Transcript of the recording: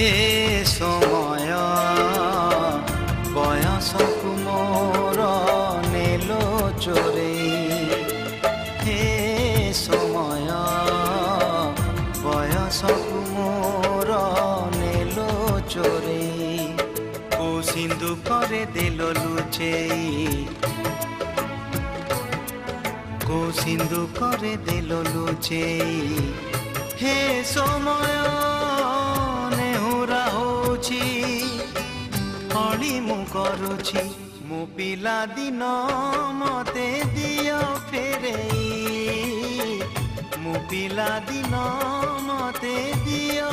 हे समय बयसकु मोर नेलो चोरे हे समय बयसकु मोर नेलो चोरे को सिंधु करे देलो लुचेई को सिंधु करे देलो लुचेई हे समय नेहुरा होछि हली मु करुछि मु पिला दिन मते दियो फेरेई मु पिला दिन मते दियो